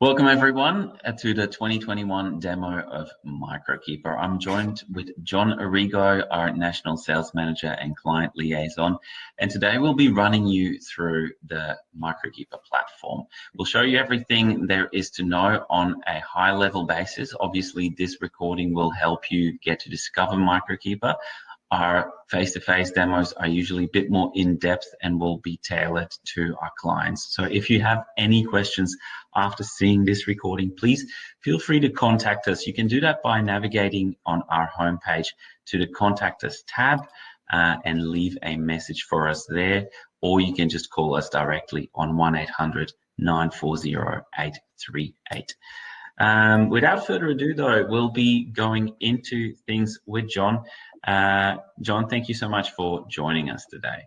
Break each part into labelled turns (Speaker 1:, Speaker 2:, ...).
Speaker 1: Welcome everyone to the 2021 demo of Microkeeper. I'm joined with John Arrigo, our National Sales Manager and Client Liaison, and today we'll be running you through the Microkeeper platform. We'll show you everything there is to know on a high-level basis. Obviously, this recording will help you get to discover Microkeeper. Our face-to-face demos are usually a bit more in-depth and will be tailored to our clients. So if you have any questions after seeing this recording, please feel free to contact us. You can do that by navigating on our homepage to the Contact Us tab and leave a message for us there, or you can just call us directly on 1-800-940-838. Without further ado though, we'll be going into things with John. John, thank you so much for joining us today.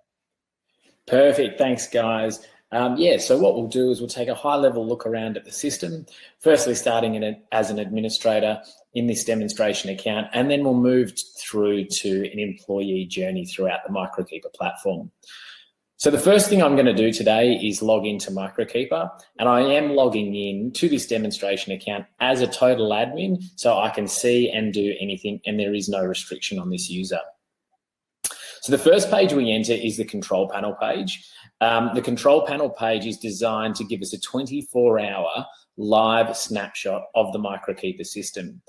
Speaker 2: Perfect, thanks guys. So what we'll do is we'll take a high-level look around at the system, firstly starting in as an administrator in this demonstration account, and then we'll move through to an employee journey throughout the Microkeeper platform. So the first thing I'm going to do today is log into Microkeeper, and I am logging in to this demonstration account as a total admin, so I can see and do anything, and there is no restriction on this user. So the first page we enter is the control panel page. The control panel page is designed to give us a 24-hour live snapshot of the Microkeeper system.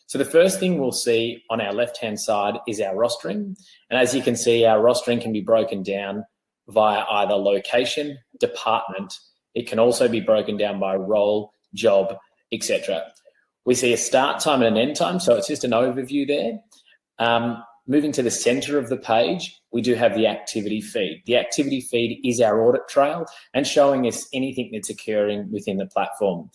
Speaker 2: So the first thing we'll see on our left-hand side is our rostering, and as you can see, our rostering can be broken down via either location, department. It can also be broken down by role, job, etc. We see a start time and an end time, so it's just an overview there. Moving to the center of the page, we do have the activity feed. The activity feed is our audit trail and showing us anything that's occurring within the platform.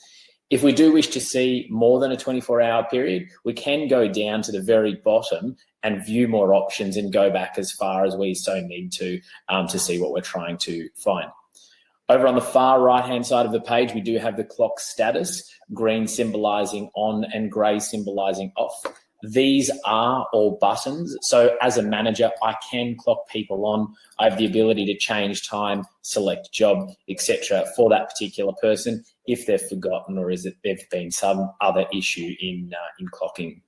Speaker 2: If we do wish to see more than a 24-hour period, we can go down to the very bottom and view more options and go back as far as we so need to see what we're trying to find. Over on the far right-hand side of the page, we do have the clock status, green symbolizing on and gray symbolizing off. These are all buttons. So as a manager, I can clock people on. I have the ability to change time, select job, etc. for that particular person if they've forgotten or is it there's been some other issue in clocking.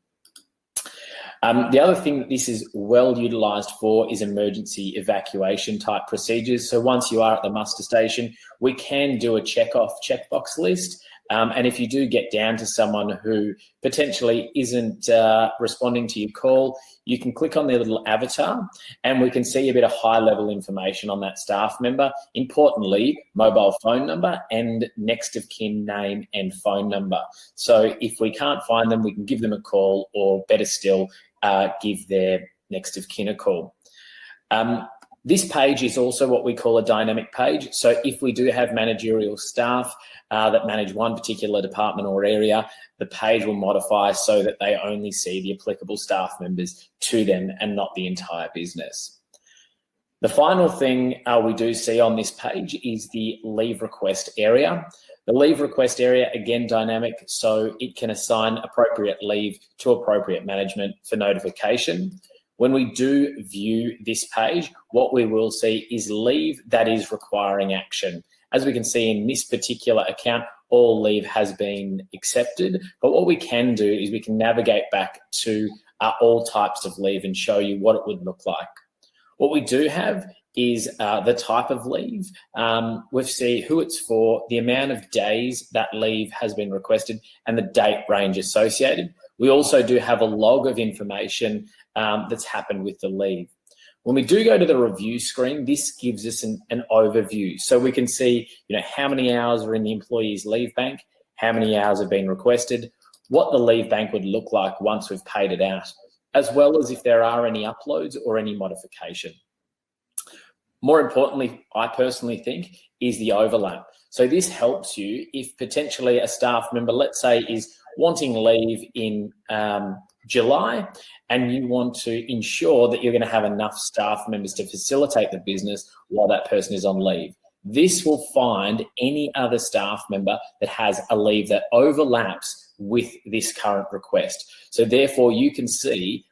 Speaker 2: The other thing that this is well utilised for is emergency evacuation type procedures. So once you are at the muster station, we can do a checkbox list. And if you do get down to someone who potentially isn't responding to your call, you can click on their little avatar and we can see a bit of high-level information on that staff member. Importantly, mobile phone number and next of kin name and phone number. So if we can't find them, we can give them a call, or better still, give their next of kin a call. This page is also what we call a dynamic page. So if we do have managerial staff that manage one particular department or area, the page will modify so that they only see the applicable staff members to them and not the entire business. The final thing we do see on this page is the leave request area. The leave request area, again, dynamic, so it can assign appropriate leave to appropriate management for notification. When we do view this page, what we will see is leave that is requiring action. As we can see in this particular account, all leave has been accepted, but what we can do is we can navigate back to all types of leave and show you what it would look like. What we do have is the type of leave. We see who it's for, the amount of days that leave has been requested, and the date range associated. We also do have a log of information that's happened with the leave. When we do go to the review screen, this gives us an overview. So we can see, how many hours are in the employee's leave bank, how many hours have been requested, what the leave bank would look like once we've paid it out, as well as if there are any uploads or any modification. More importantly, I personally think, is the overlap. So this helps you if potentially a staff member, let's say, is wanting leave in July, and you want to ensure that you're going to have enough staff members to facilitate the business while that person is on leave. This will find any other staff member that has a leave that overlaps with this current request. So therefore you can see,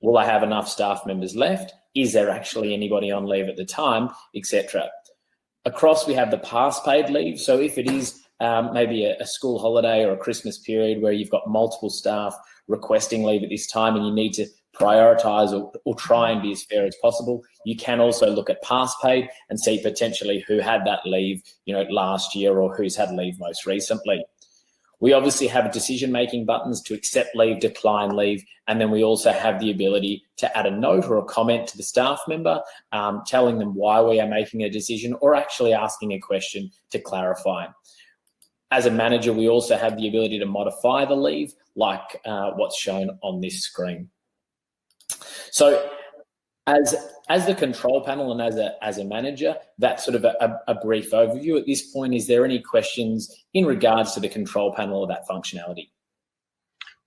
Speaker 2: will I have enough staff members left? Is there actually anybody on leave at the time, etc. Across we have the past paid leave. So if it is maybe a school holiday or a Christmas period where you've got multiple staff requesting leave at this time and you need to prioritise or try and be as fair as possible, you can also look at past paid and see potentially who had that leave, last year or who's had leave most recently. We obviously have decision-making buttons to accept leave, decline leave, and then we also have the ability to add a note or a comment to the staff member, telling them why we are making a decision or actually asking a question to clarify. As a manager, we also have the ability to modify the leave, like what's shown on this screen. So as the control panel and as a manager, that's sort of a brief overview. At this point, is there any questions in regards to the control panel or that functionality?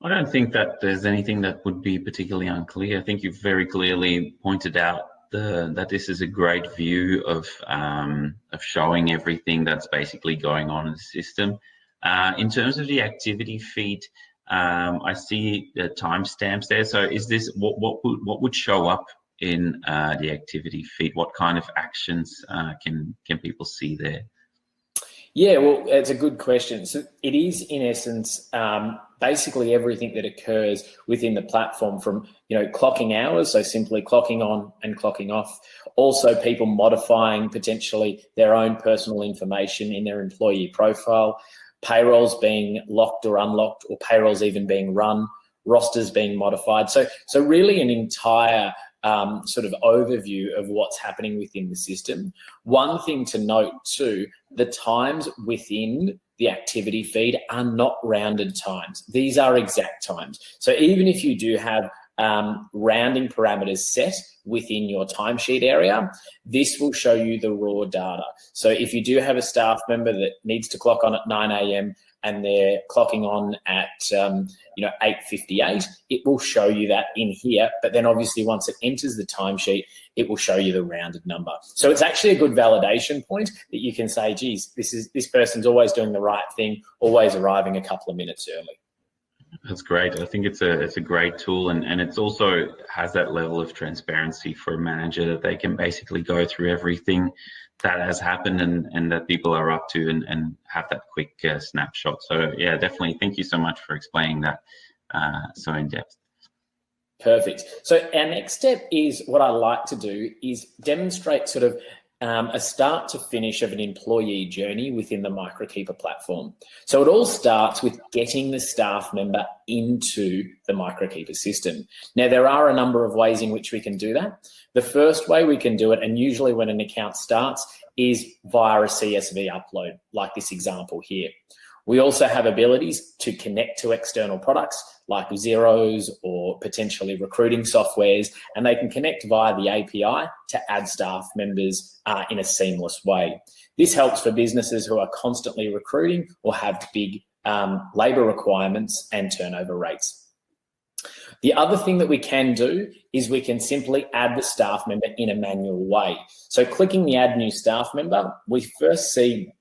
Speaker 1: I don't think that there's anything that would be particularly unclear. I think you've very clearly pointed out that this is a great view of showing everything that's basically going on in the system. In terms of the activity feed, I see the timestamps there. So is this what would show up in the activity feed? What kind of actions can people see there?
Speaker 2: Yeah, well, it's a good question. So it is, in essence, basically everything that occurs within the platform from, clocking hours, so simply clocking on and clocking off. Also, people modifying potentially their own personal information in their employee profile, payrolls being locked or unlocked, or payrolls even being run, rosters being modified. So really an entire sort of overview of what's happening within the system. One thing to note too, the times within the activity feed are not rounded times. These are exact times. So even if you do have rounding parameters set within your timesheet area, this will show you the raw data. So if you do have a staff member that needs to clock on at 9 a.m. and they're clocking on at 8:58, it will show you that in here. But then obviously once it enters the timesheet, it will show you the rounded number. So it's actually a good validation point that you can say, geez, this person's always doing the right thing, always arriving a couple of minutes early.
Speaker 1: That's great. I think it's a great tool, and it's also has that level of transparency for a manager that they can basically go through everything that has happened and that people are up to and have that quick snapshot. So yeah, definitely. Thank you so much for explaining that so in depth.
Speaker 2: Perfect. So our next step is what I like to do is demonstrate sort of a start to finish of an employee journey within the Microkeeper platform. So it all starts with getting the staff member into the Microkeeper system. Now, there are a number of ways in which we can do that. The first way we can do it, and usually when an account starts, is via a CSV upload, like this example here. We also have abilities to connect to external products like Xeros or potentially recruiting softwares, and they can connect via the API to add staff members in a seamless way. This helps for businesses who are constantly recruiting or have big labour requirements and turnover rates. The other thing that we can do is we can simply add the staff member in a manual way. So clicking the Add New Staff Member, we first see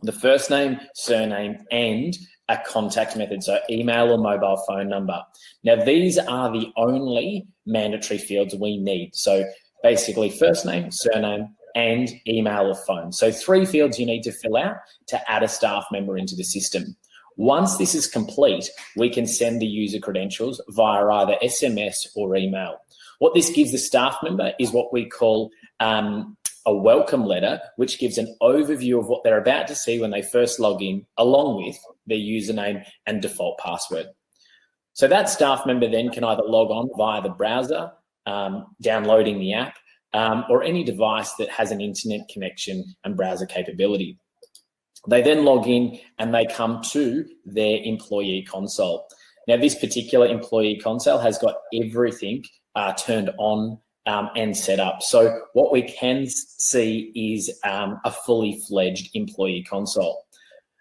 Speaker 2: the first name, surname, and a contact method, so email or mobile phone number. Now, these are the only mandatory fields we need. So basically first name, surname, and email or phone. So 3 fields you need to fill out to add a staff member into the system. Once this is complete, we can send the user credentials via either SMS or email. What this gives the staff member is what we call a welcome letter, which gives an overview of what they're about to see when they first log in, along with their username and default password. So that staff member then can either log on via the browser, downloading the app, or any device that has an internet connection and browser capability. They then log in and they come to their employee console. Now, this particular employee console has got everything turned on and set up. So what we can see is a fully fledged employee console.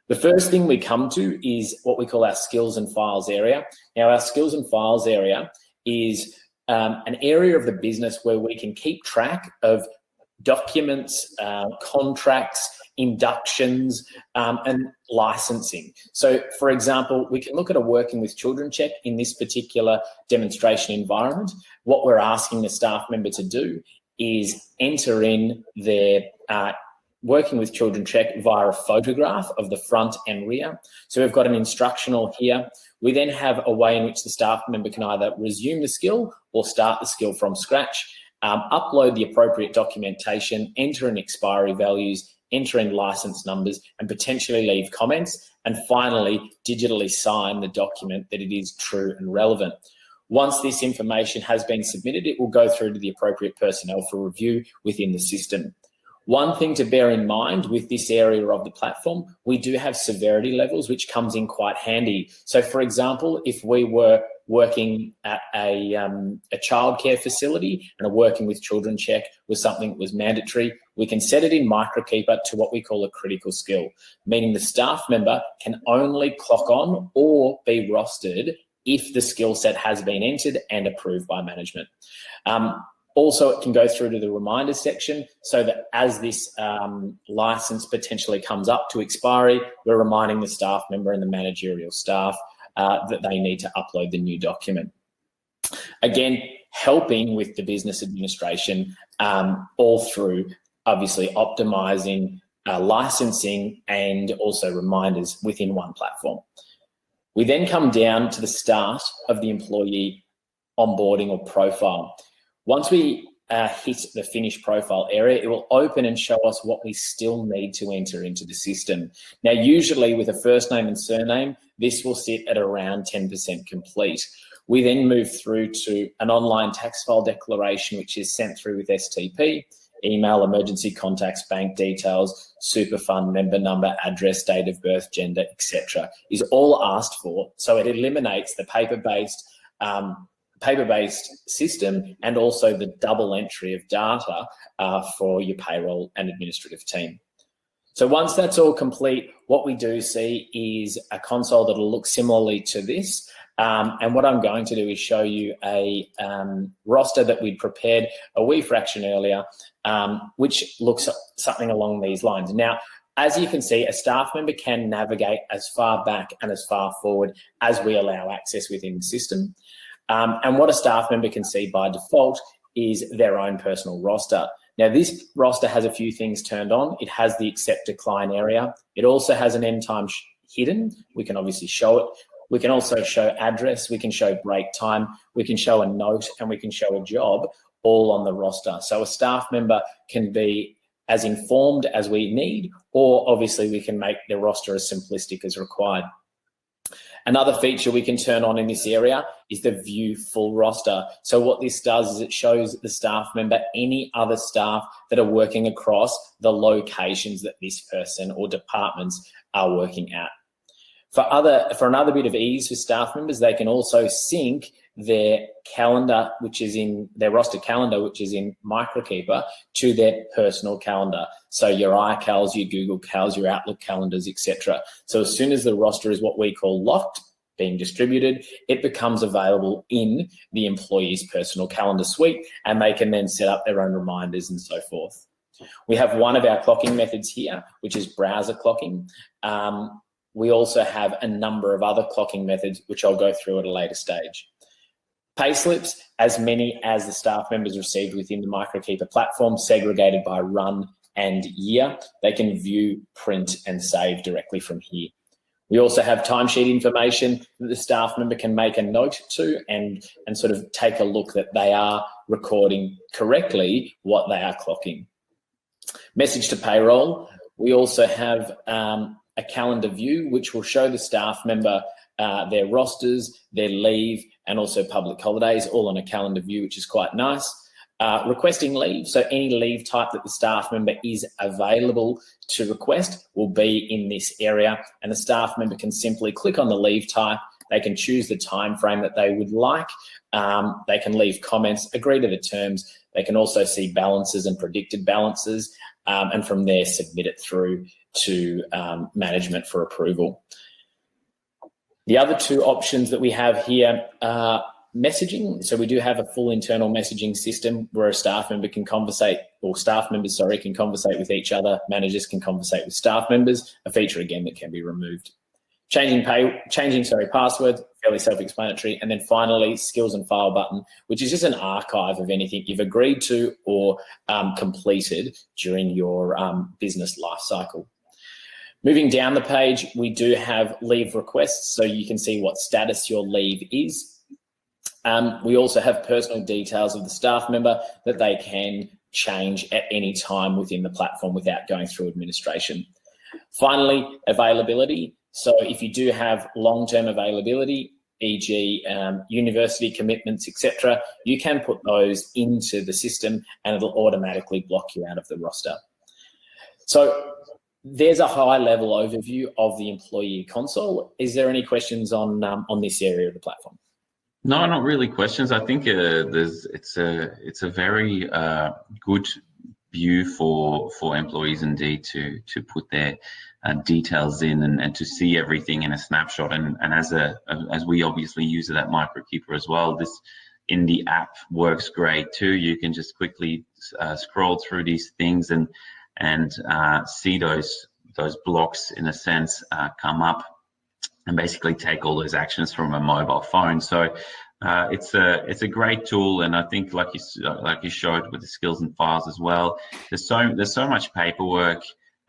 Speaker 2: The first thing we come to is what we call our skills and files area. Now, our skills and files area is an area of the business where we can keep track of documents, contracts, inductions, and licensing. So, for example, we can look at a working with children check in this particular demonstration environment. What we're asking the staff member to do is enter in their working with children check via a photograph of the front and rear. So we've got an instructional here. We then have a way in which the staff member can either resume the skill or start the skill from scratch, upload the appropriate documentation, enter in expiry values, enter in license numbers, and potentially leave comments, and finally digitally sign the document that it is true and relevant. Once this information has been submitted, it will go through to the appropriate personnel for review within the system. One thing to bear in mind with this area of the platform, we do have severity levels, which comes in quite handy. So for example, if we were working at a childcare facility and are working with children check was something that was mandatory, we can set it in Microkeeper to what we call a critical skill, meaning the staff member can only clock on or be rostered if the skill set has been entered and approved by management. Also, it can go through to the reminders section so that as this license potentially comes up to expiry, we're reminding the staff member and the managerial staff that they need to upload the new document. Again, helping with the business administration all through obviously optimizing licensing and also reminders within one platform. We then come down to the start of the employee onboarding or profile. Once we hit the finish profile area, it will open and show us what we still need to enter into the system. Now, usually with a first name and surname, this will sit at around 10% complete. We then move through to an online tax file declaration, which is sent through with STP, email, emergency contacts, bank details, super fund, member number, address, date of birth, gender, etc. is all asked for. So it eliminates the paper-based system and also the double entry of data for your payroll and administrative team. So once that's all complete, what we do see is a console that'll look similarly to this. And what I'm going to do is show you a roster that we'd prepared a wee fraction earlier, which looks something along these lines. Now, as you can see, a staff member can navigate as far back and as far forward as we allow access within the system. And what a staff member can see by default is their own personal roster. Now, this roster has a few things turned on. It has the accept decline area. It also has an end time hidden. We can obviously show it. We can also show address. We can show break time. We can show a note, and we can show a job all on the roster. So a staff member can be as informed as we need, or obviously we can make the roster as simplistic as required. Another feature we can turn on in this area is the view full roster. So what this does is it shows the staff member any other staff that are working across the locations that this person or departments are working at. For another bit of ease for staff members, they can also sync their calendar, which is in their roster calendar, which is in Microkeeper, to their personal calendar. So your iCals, your Google Cals, your Outlook calendars, etc. So as soon as the roster is what we call locked, being distributed, it becomes available in the employee's personal calendar suite, and they can then set up their own reminders and so forth. We have one of our clocking methods here, which is browser clocking. We also have a number of other clocking methods, which I'll go through at a later stage. Payslips, as many as the staff members received within the Microkeeper platform, segregated by run and year. They can view, print, and save directly from here. We also have timesheet information that the staff member can make a note to and sort of take a look that they are recording correctly what they are clocking. Message to payroll. We also have a calendar view, which will show the staff member their rosters, their leave, and also public holidays, all on a calendar view, which is quite nice. Requesting leave, so any leave type that the staff member is available to request will be in this area, and the staff member can simply click on the leave type. They can choose the time frame that they would like. They can leave comments, agree to the terms. They can also see balances and predicted balances, and from there submit it through to management for approval. The other two options that we have here are messaging. So we do have a full internal messaging system where a staff member can conversate, or staff members, sorry, can conversate with each other. Managers can conversate with staff members, a feature again that can be removed. Changing passwords, fairly self-explanatory. And then finally, skills and file button, which is just an archive of anything you've agreed to or completed during your business life cycle. Moving down the page, we do have leave requests, so you can see what status your leave is. We also have personal details of the staff member that they can change at any time within the platform without going through administration. Finally, availability. So if you do have long-term availability, e.g. University commitments, etc., you can put those into the system and it'll automatically block you out of the roster. So there's a high-level overview of the employee console. Is there any questions on this area of the platform?
Speaker 1: No, not really questions. I think it's a very good view for employees indeed to put their details in and to see everything in a snapshot. And as we obviously use it at Microkeeper as well, this in the app works great too. You can just quickly scroll through these things and see those blocks in a sense come up and basically take all those actions from a mobile phone. So it's a great tool, and I think like you showed with the skills and files as well. There's so much paperwork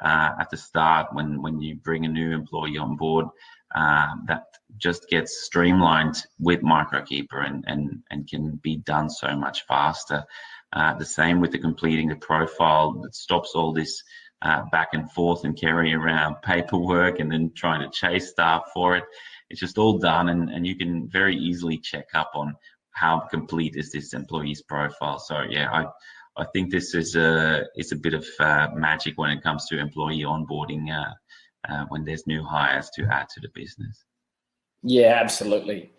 Speaker 1: at the start when you bring a new employee on board that just gets streamlined with Microkeeper and can be done so much faster. The same with the completing the profile. That stops all this back and forth and carry around paperwork and then trying to chase staff for it. It's just all done, and you can very easily check up on how complete is this employee's profile. So yeah, I think this is a bit of magic when it comes to employee onboarding when there's new hires to add to the business.
Speaker 2: Yeah, absolutely.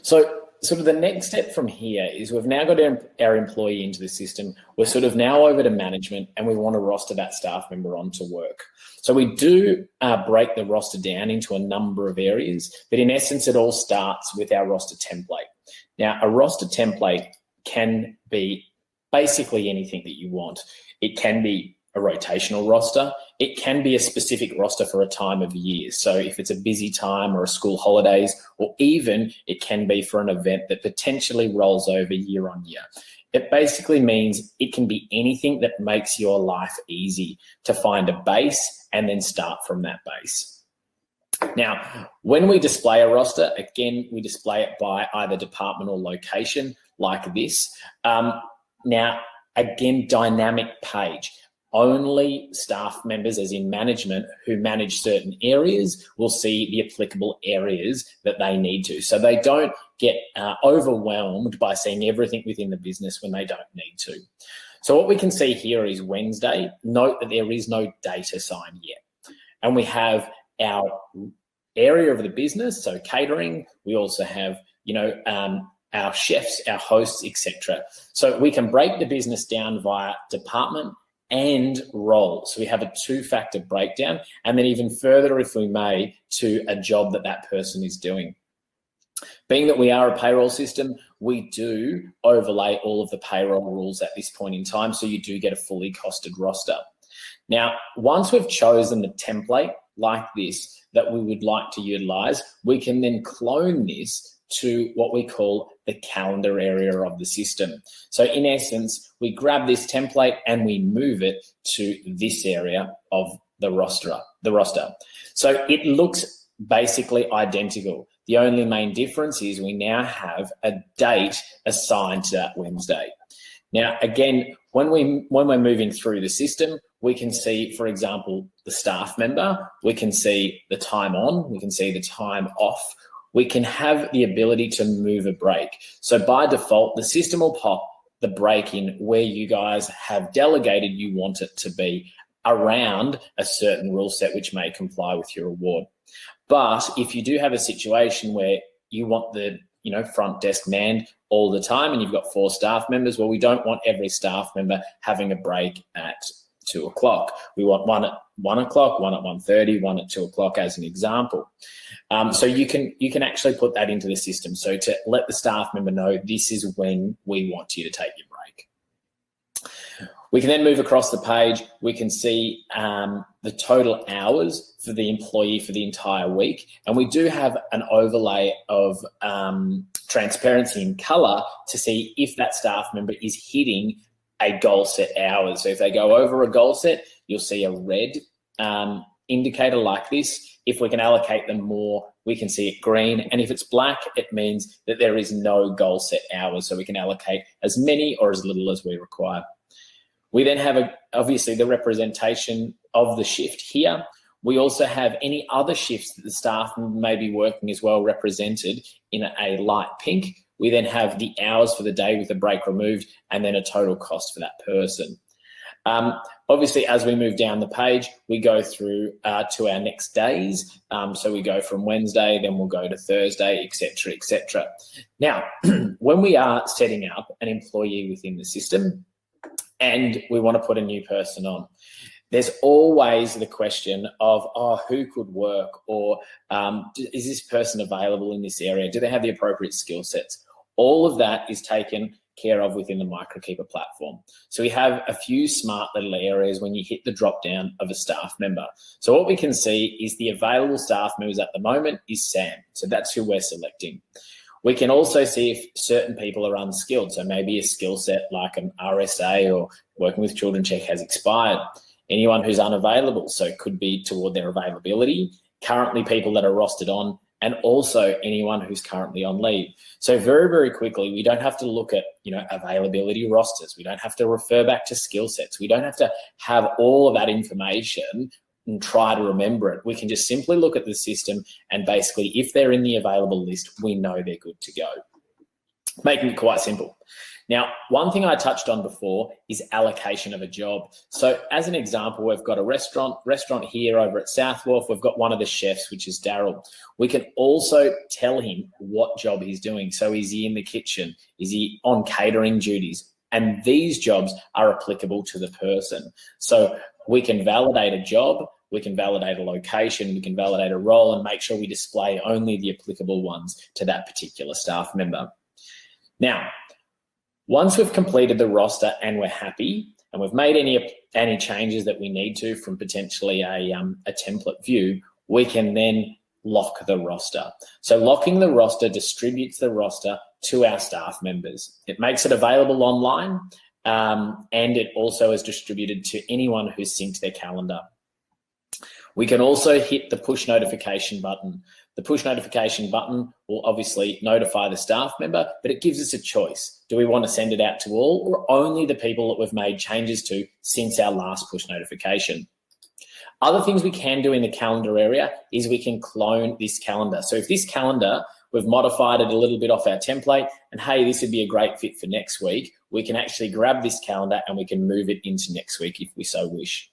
Speaker 2: So sort of the next step from here is we've now got our employee into the system. We're sort of now over to management and we want to roster that staff member onto work. So we do break the roster down into a number of areas, but in essence, it all starts with our roster template. Now, a roster template can be basically anything that you want. It can be a rotational roster. It can be a specific roster for a time of year. So if it's a busy time or a school holidays, or even it can be for an event that potentially rolls over year on year. It basically means it can be anything that makes your life easy to find a base and then start from that base. Now, when we display a roster, again, we display it by either department or location like this. Now, again, dynamic page. Only staff members, as in management, who manage certain areas will see the applicable areas that they need to. So they don't get overwhelmed by seeing everything within the business when they don't need to. So what we can see here is Wednesday. Note that there is no date assigned yet. And we have our area of the business, so catering. We also have, our chefs, our hosts, etc. So we can break the business down via department and role. So we have a two-factor breakdown, and then even further, if we may, to a job that person is doing. Being that we are a payroll system, we do overlay all of the payroll rules at this point in time, so you do get a fully costed roster. Now, once we've chosen the template like this that we would like to utilize, we can then clone this to what we call the calendar area of the system. So in essence, we grab this template and we move it to this area of the roster. So it looks basically identical. The only main difference is we now have a date assigned to that Wednesday. Now, again, when we're moving through the system, we can see, for example, the staff member, we can see the time on, we can see the time off, we can have the ability to move a break. So by default, the system will pop the break in where you guys have delegated you want it to be around a certain rule set which may comply with your award. But if you do have a situation where you want the front desk manned all the time and you've got 4 staff members, well, we don't want every staff member having a break at 2 o'clock. We want one at 1 o'clock, one at 1:30, one at 2 o'clock as an example. So you can actually put that into the system. So to let the staff member know this is when we want you to take your break. We can then move across the page. We can see the total hours for the employee for the entire week. And we do have an overlay of transparency in color to see if that staff member is hitting a goal set hours. So if they go over a goal set, you'll see a red indicator like this. If we can allocate them more, we can see it green. And if it's black, it means that there is no goal set hours. So we can allocate as many or as little as we require. We then have, obviously, the representation of the shift here. We also have any other shifts that the staff may be working as well represented in a light pink. We then have the hours for the day with the break removed and then a total cost for that person. Obviously, as we move down the page, we go through to our next days. So we go from Wednesday, then we'll go to Thursday, etc., etc. Now, when we are setting up an employee within the system and we want to put a new person on, there's always the question of, who could work, or is this person available in this area? Do they have the appropriate skill sets? All of that is taken care of within the Microkeeper platform. So we have a few smart little areas when you hit the drop down of a staff member. So what we can see is the available staff members at the moment is Sam. So that's who we're selecting. We can also see if certain people are unskilled. So maybe a skill set like an RSA or working with children check has expired. Anyone who's unavailable, so it could be toward their availability, currently people that are rostered on, and also anyone who's currently on leave. So very, very quickly, we don't have to look at, availability rosters. We don't have to refer back to skill sets. We don't have to have all of that information and try to remember it. We can just simply look at the system, and basically if they're in the available list, we know they're good to go. Making it quite simple. Now, one thing I touched on before is allocation of a job. So as an example, we've got a restaurant here over at South Wharf. We've got one of the chefs, which is Daryl. We can also tell him what job he's doing. So is he in the kitchen? Is he on catering duties? And these jobs are applicable to the person. So we can validate a job, we can validate a location, we can validate a role, and make sure we display only the applicable ones to that particular staff member. Now, once we've completed the roster and we're happy and we've made any changes that we need to from potentially a template view, we can then lock the roster. So locking the roster distributes the roster to our staff members. It makes it available online, and it also is distributed to anyone who's synced their calendar. We can also hit the push notification button. The push notification button will obviously notify the staff member, but it gives us a choice. Do we want to send it out to all, or only the people that we've made changes to since our last push notification? Other things we can do in the calendar area is we can clone this calendar. So if this calendar, we've modified it a little bit off our template, and hey, this would be a great fit for next week, we can actually grab this calendar and we can move it into next week if we so wish.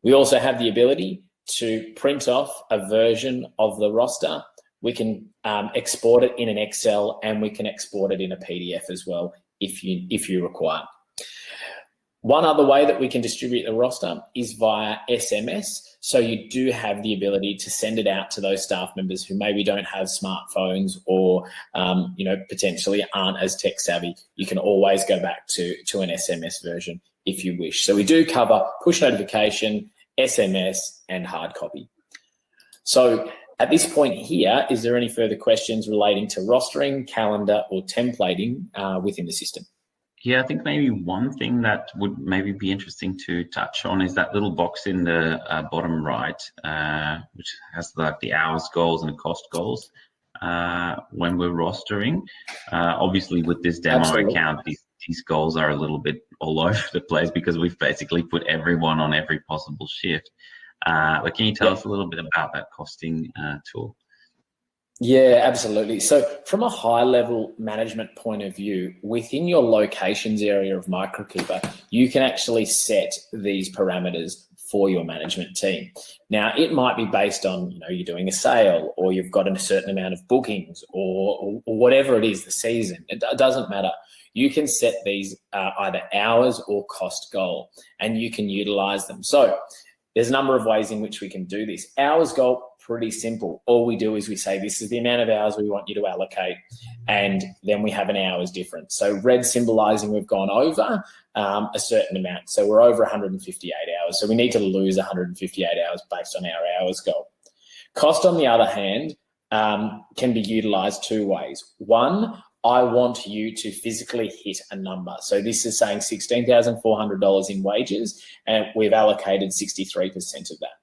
Speaker 2: We also have the ability to print off a version of the roster. We can export it in an Excel, and we can export it in a PDF as well if you require. One other way that we can distribute the roster is via SMS. So you do have the ability to send it out to those staff members who maybe don't have smartphones or potentially aren't as tech savvy. You can always go back to an SMS version if you wish. So we do cover push notification, SMS, and hard copy. So at this point here, is there any further questions relating to rostering, calendar, or templating within the system?
Speaker 1: Yeah, I think maybe one thing that would maybe be interesting to touch on is that little box in the bottom right, which has like the hours goals and the cost goals when we're rostering. Obviously, with this demo
Speaker 2: Absolutely.
Speaker 1: account, these goals are a little bit all over the place because we've basically put everyone on every possible shift. But can you tell us a little bit about that costing tool?
Speaker 2: Yeah, absolutely. So from a high-level management point of view, within your locations area of Microkeeper, you can actually set these parameters for your management team. Now, it might be based on, you're doing a sale, or you've got a certain amount of bookings, or whatever it is, the season. It doesn't matter. You can set these either hours or cost goal, and you can utilize them. So there's a number of ways in which we can do this. Hours goal, pretty simple. All we do is we say, this is the amount of hours we want you to allocate, and then we have an hours difference. So red symbolizing we've gone over a certain amount. So we're over 158 hours. So we need to lose 158 hours based on our hours goal. Cost, on the other hand, can be utilized two ways. One, I want you to physically hit a number. So this is saying $16,400 in wages, and we've allocated 63% of that.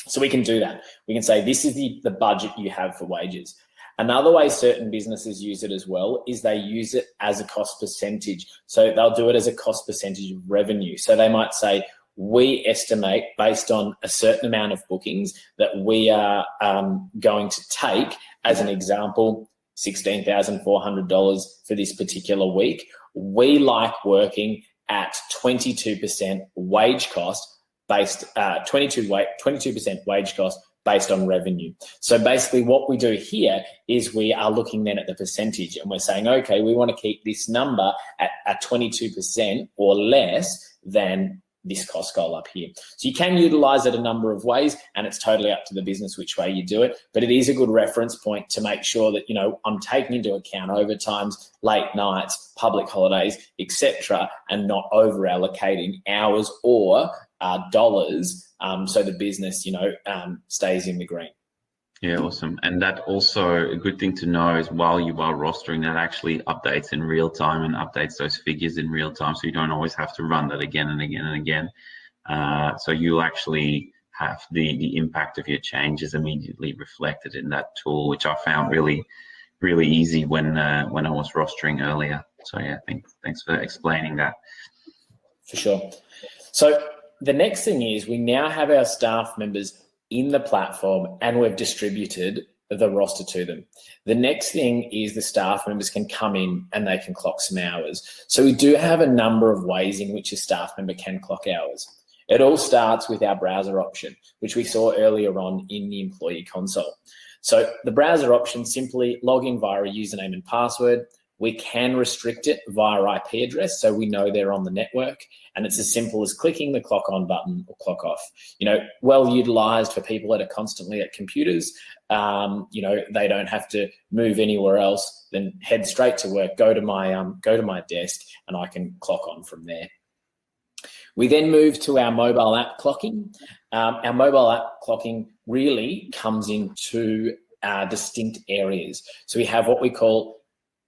Speaker 2: So we can do that. We can say this is the budget you have for wages. Another way certain businesses use it as well is they use it as a cost percentage. So they'll do it as a cost percentage of revenue. So they might say, we estimate based on a certain amount of bookings that we are going to take, as an example, $16,400 for this particular week. We like working at 22% wage cost based, 22% wage cost based on revenue. So basically what we do here is we are looking then at the percentage, and we're saying, okay, we want to keep this number at 22% or less than this cost goal up here. So you can utilize it a number of ways, and it's totally up to the business which way you do it. But it is a good reference point to make sure that, you know, I'm taking into account overtimes, late nights, public holidays, etc., and not over allocating hours or dollars, so the business, you know, stays in the green.
Speaker 1: Yeah, awesome. And that also, a good thing to know is while you are rostering, that actually updates in real time and updates those figures in real time. So you don't always have to run that again and again and again. So you'll actually have the impact of your changes immediately reflected in that tool, which I found really, really easy when I was rostering earlier. So yeah, thanks for explaining that. For sure.
Speaker 2: So the next thing is we now have our staff members in the platform, and we've distributed the roster to them. The next thing is the staff members can come in and they can clock some hours. So we do have a number of ways in which a staff member can clock hours. It all starts with our browser option, which we saw earlier on in the employee console. So the browser option, simply log in via a username and password. We can restrict it via IP address, so we know they're on the network, and it's as simple as clicking the clock on button or clock off. You know, well utilized for people that are constantly at computers. You know, they don't have to move anywhere else, then head straight to work, go to my desk, and I can clock on from there. We then move to our mobile app clocking. Our mobile app clocking really comes in two distinct areas. So we have what we call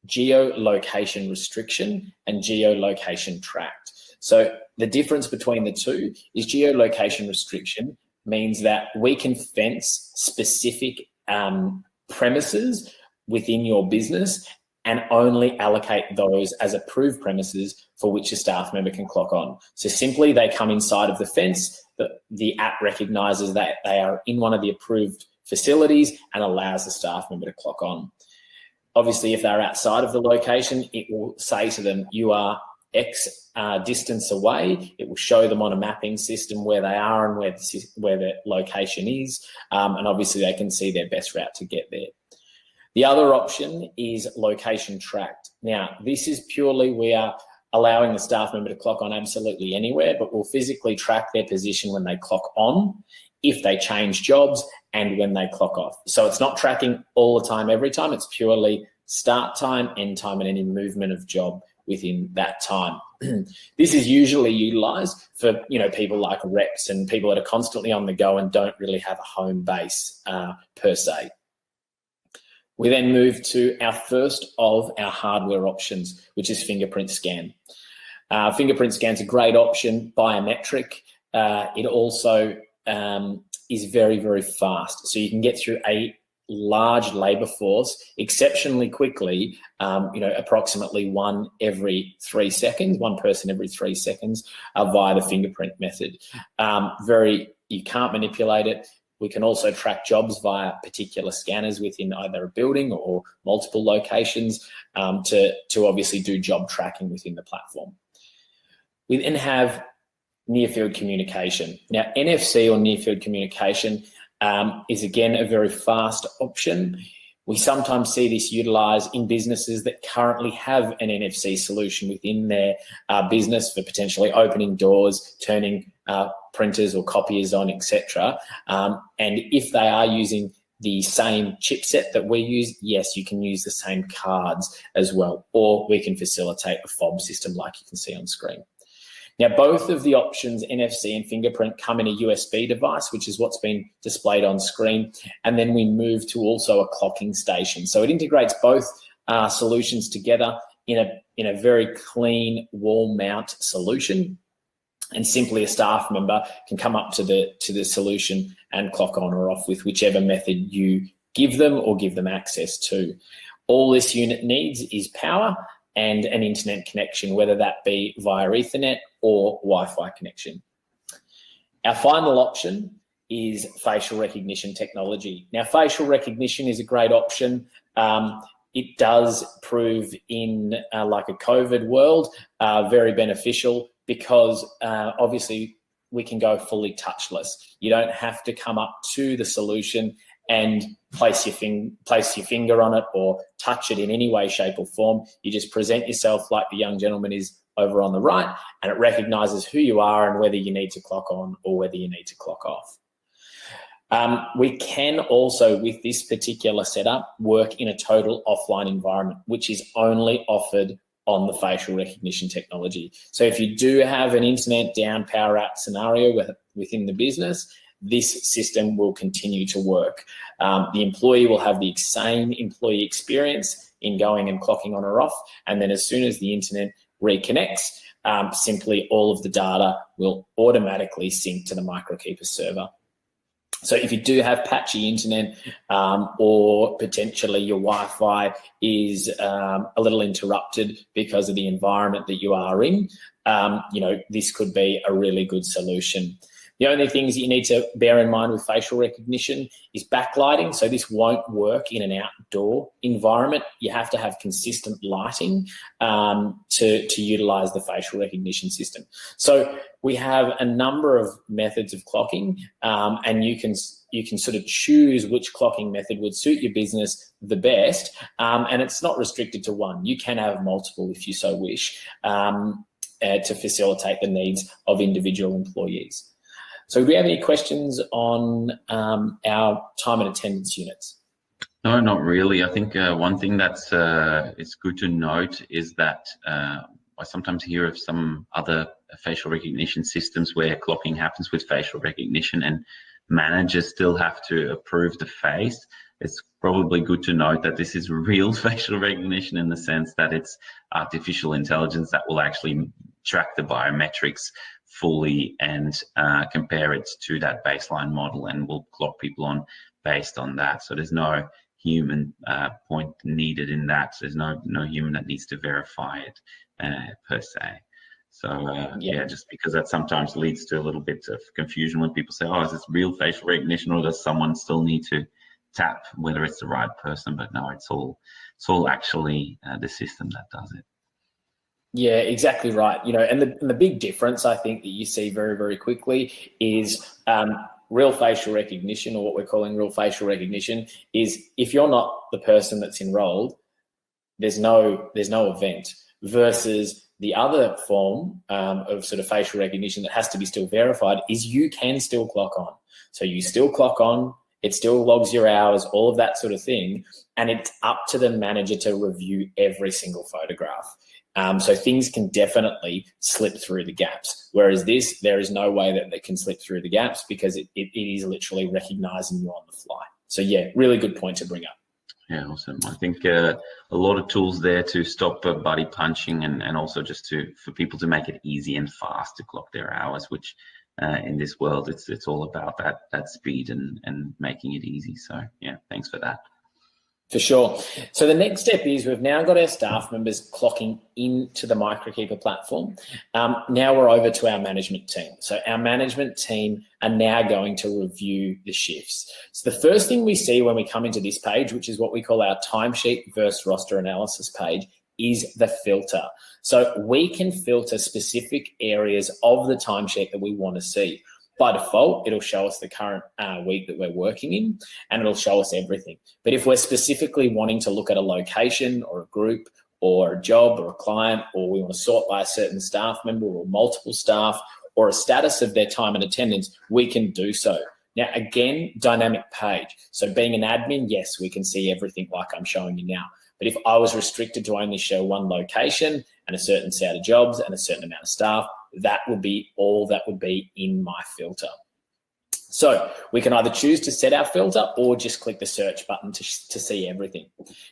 Speaker 2: geolocation restriction and geolocation tracked. So the difference between the two is geolocation restriction means that we can fence specific premises within your business and only allocate those as approved premises for which a staff member can clock on. So simply they come inside of the fence, the app recognises that they are in one of the approved facilities and allows the staff member to clock on. Obviously, if they're outside of the location, it will say to them, you are X distance away. It will show them on a mapping system where they are and where the location is. And obviously, they can see their best route to get there. The other option is location tracked. Now, this is purely we are allowing the staff member to clock on absolutely anywhere, but we'll physically track their position when they clock on, if they change jobs, and when they clock off. So it's not tracking all the time, every time. It's purely start time, end time, and any movement of job within that time. This is usually utilised for, you know, people like reps and people that are constantly on the go and don't really have a home base per se. We then move to our first of our hardware options, which is fingerprint scan. Fingerprint scan's a great option, biometric. It also is very, very fast. So you can get through a large labour force exceptionally quickly, you know, approximately one person every 3 seconds via the fingerprint method. You can't manipulate it. We can also track jobs via particular scanners within either a building or multiple locations to obviously do job tracking within the platform. We then have near-field communication. Now, NFC or near-field communication is again a very fast option. We sometimes see this utilised in businesses that currently have an NFC solution within their business for potentially opening doors, turning printers or copiers on, etc. And if they are using the same chipset that we use, yes, you can use the same cards as well, or we can facilitate a fob system like you can see on screen. Now, both of the options, NFC and fingerprint, come in a USB device, which is what's been displayed on screen. And then we move to also a clocking station. So it integrates both solutions together in a very clean wall mount solution. And simply a staff member can come up to the solution and clock on or off with whichever method you give them or give them access to. All this unit needs is power and an internet connection, whether that be via Ethernet or Wi-Fi connection. Our final option is facial recognition technology. Now, facial recognition is a great option. It does prove in like a COVID world very beneficial, because obviously we can go fully touchless. You don't have to come up to the solution and place your finger on it or touch it in any way, shape or form. You just present yourself like the young gentleman is over on the right, and it recognises who you are and whether you need to clock on or whether you need to clock off. We can also, with this particular setup, work in a total offline environment, which is only offered on the facial recognition technology. So if you do have an internet down, power out scenario within the business, this system will continue to work. The employee will have the same employee experience in going and clocking on or off, and then as soon as the internet reconnects, simply all of the data will automatically sync to the Microkeeper server. So if you do have patchy internet or potentially your Wi-Fi is a little interrupted because of the environment that you are in, this could be a really good solution. The only things that you need to bear in mind with facial recognition is backlighting. So this won't work in an outdoor environment. You have to have consistent lighting to utilize the facial recognition system. So we have a number of methods of clocking, and you can sort of choose which clocking method would suit your business the best, and it's not restricted to one. You can have multiple if you so wish to facilitate the needs of individual employees. So do we have any questions on our time and attendance units?
Speaker 1: No, not really. I think one thing that's it's good to note is that I sometimes hear of some other facial recognition systems where clocking happens with facial recognition and managers still have to approve the face. It's probably good to note that this is real facial recognition in the sense that it's artificial intelligence that will actually track the biometrics fully and compare it to that baseline model, and will clock people on based on that. So there's no human point needed in that. There's no human that needs to verify it per se. So yeah, just because that sometimes leads to a little bit of confusion when people say, oh, is this real facial recognition, or does someone still need to tap whether it's the right person? But no, it's all actually the system that does it.
Speaker 2: Yeah, exactly right. And the big difference I think that you see very, very quickly is real facial recognition, or what we're calling real facial recognition, is if you're not the person that's enrolled, there's no event, versus the other form of sort of facial recognition that has to be still verified is you can still clock on. So you still clock on, it still logs your hours, all of that sort of thing, and it's up to the manager to review every single photograph. So things can definitely slip through the gaps. Whereas this, there is no way that they can slip through the gaps because it is literally recognizing you on the fly. So yeah, really good point to bring up.
Speaker 1: Yeah, awesome. I think a lot of tools there to stop buddy punching, and also just for people to make it easy and fast to clock their hours, which in this world, it's all about that speed and making it easy. So yeah, thanks for that.
Speaker 2: For sure. So the next step is we've now got our staff members clocking into the Microkeeper platform. Now we're over to our management team. So our management team are now going to review the shifts. So the first thing we see when we come into this page, which is what we call our timesheet versus roster analysis page, is the filter. So we can filter specific areas of the timesheet that we want to see. By default, it'll show us the current week that we're working in, and it'll show us everything. But if we're specifically wanting to look at a location or a group or a job or a client, or we want to sort by a certain staff member or multiple staff, or a status of their time and attendance, we can do so. Now, again, dynamic page. So being an admin, yes, we can see everything like I'm showing you now. But if I was restricted to only show one location and a certain set of jobs and a certain amount of staff, that would be all that would be in my filter. So we can either choose to set our filter or just click the search button to see everything.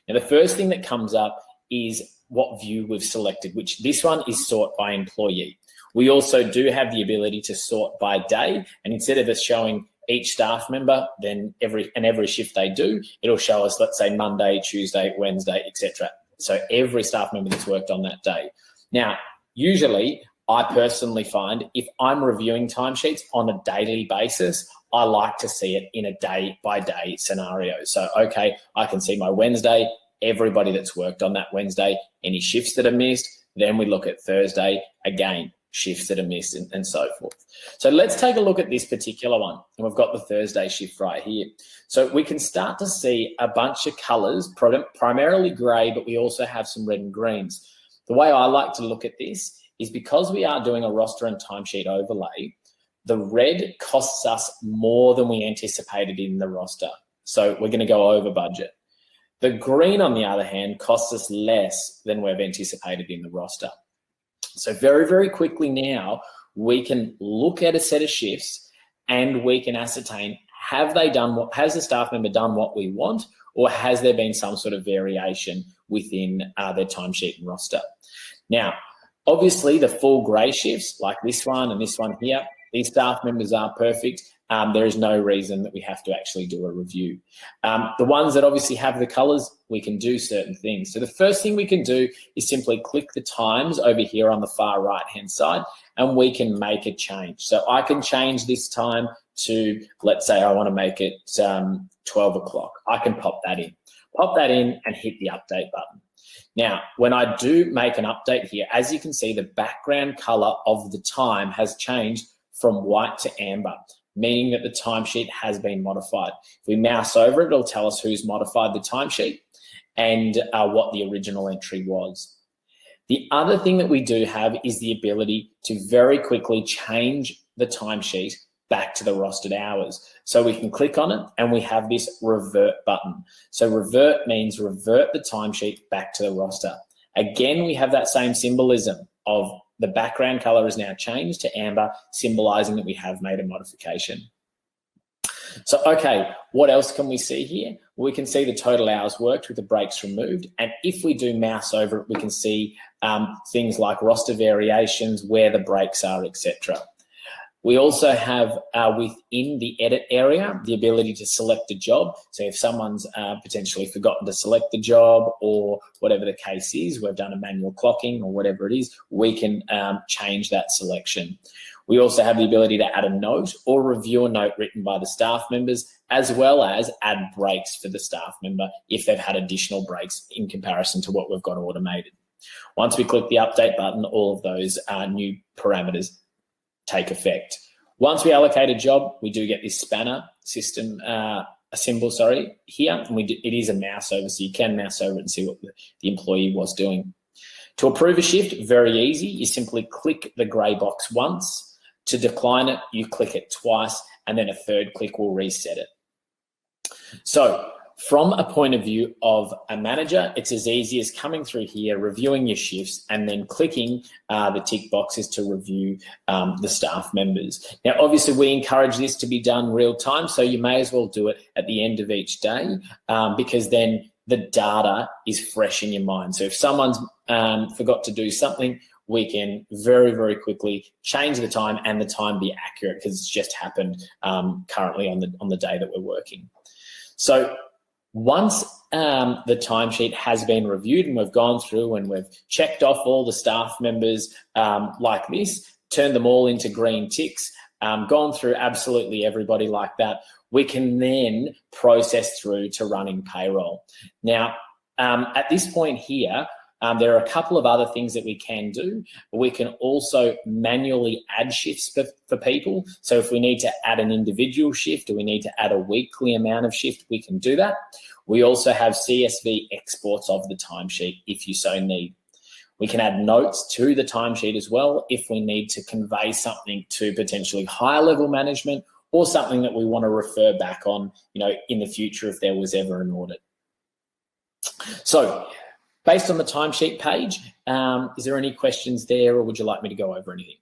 Speaker 2: Now, the first thing that comes up is what view we've selected, which this one is sort by employee. We also do have the ability to sort by day, and instead of us showing each staff member, then every shift they do, it'll show us, let's say, Monday, Tuesday, Wednesday, etc. So every staff member that's worked on that day. Now, usually, I personally find if I'm reviewing timesheets on a daily basis, I like to see it in a day-by-day scenario. So, okay, I can see my Wednesday, everybody that's worked on that Wednesday, any shifts that are missed. Then we look at Thursday, again, shifts that are missed and so forth. So let's take a look at this particular one. And we've got the Thursday shift right here. So we can start to see a bunch of colours, primarily grey, but we also have some red and greens. The way I like to look at this is because we are doing a roster and timesheet overlay, the red costs us more than we anticipated in the roster. So we're going to go over budget. The green, on the other hand, costs us less than we've anticipated in the roster. So very, very quickly now, we can look at a set of shifts and we can ascertain, has the staff member done what we want, or has there been some sort of variation within their timesheet and roster? Now, obviously, the full grey shifts, like this one and this one here, these staff members are perfect. There is no reason that we have to actually do a review. The ones that obviously have the colours, we can do certain things. So the first thing we can do is simply click the times over here on the far right-hand side, and we can make a change. So I can change this time to, let's say I want to make it 12 o'clock. I can pop that in. Pop that in and hit the update button. Now, when I do make an update here, as you can see, the background colour of the time has changed from white to amber, meaning that the timesheet has been modified. If we mouse over it, it'll tell us who's modified the timesheet and what the original entry was. The other thing that we do have is the ability to very quickly change the timesheet back to the rostered hours. So we can click on it and we have this revert button. So revert means revert the timesheet back to the roster. Again, we have that same symbolism of the background color is now changed to amber, symbolizing that we have made a modification. So, okay, what else can we see here? We can see the total hours worked with the breaks removed. And if we do mouse over it, we can see things like roster variations, where the breaks are, etc. We also have within the edit area the ability to select a job. So if someone's potentially forgotten to select the job or whatever the case is, we've done a manual clocking or whatever it is, we can change that selection. We also have the ability to add a note or review a note written by the staff members, as well as add breaks for the staff member if they've had additional breaks in comparison to what we've got automated. Once we click the update button, all of those new parameters take effect. Once we allocate a job, we do get this spanner system, a symbol, sorry, here, and it is a mouse over, so you can mouse over it and see what the employee was doing. To approve a shift, very easy. You simply click the grey box once. To decline it, you click it twice, and then a third click will reset it. So from a point of view of a manager, it's as easy as coming through here, reviewing your shifts, and then clicking the tick boxes to review the staff members. Now, obviously, we encourage this to be done real time, so you may as well do it at the end of each day because then the data is fresh in your mind. So if someone's forgot to do something, we can very, very quickly change the time and the time be accurate because it's just happened currently on the day that we're working. So once the timesheet has been reviewed and we've gone through and we've checked off all the staff members like this, turned them all into green ticks, gone through absolutely everybody like that, we can then process through to running payroll. Now, at this point here, there are a couple of other things that we can do. We can also manually add shifts for people. So if we need to add an individual shift or we need to add a weekly amount of shift, we can do that. We also have CSV exports of the timesheet if you so need. We can add notes to the timesheet as well if we need to convey something to potentially higher level management or something that we want to refer back on, in the future if there was ever an audit. So based on the timesheet page, is there any questions there, or would you like me to go over anything?